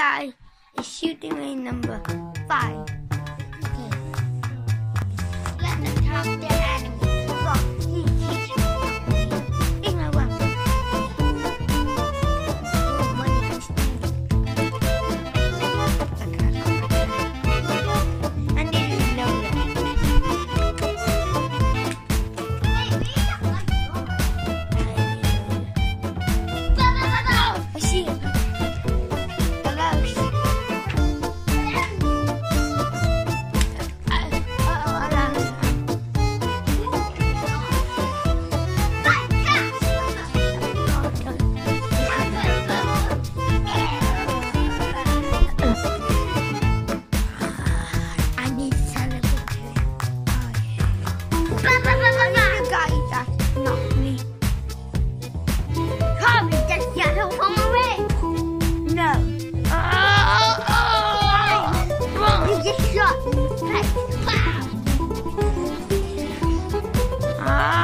guy is shooting lane number 5. Okay. Let them talk the enemy. Wrong. He keeps in my weapon. Oh, money is I need to know that. I see it. Ah!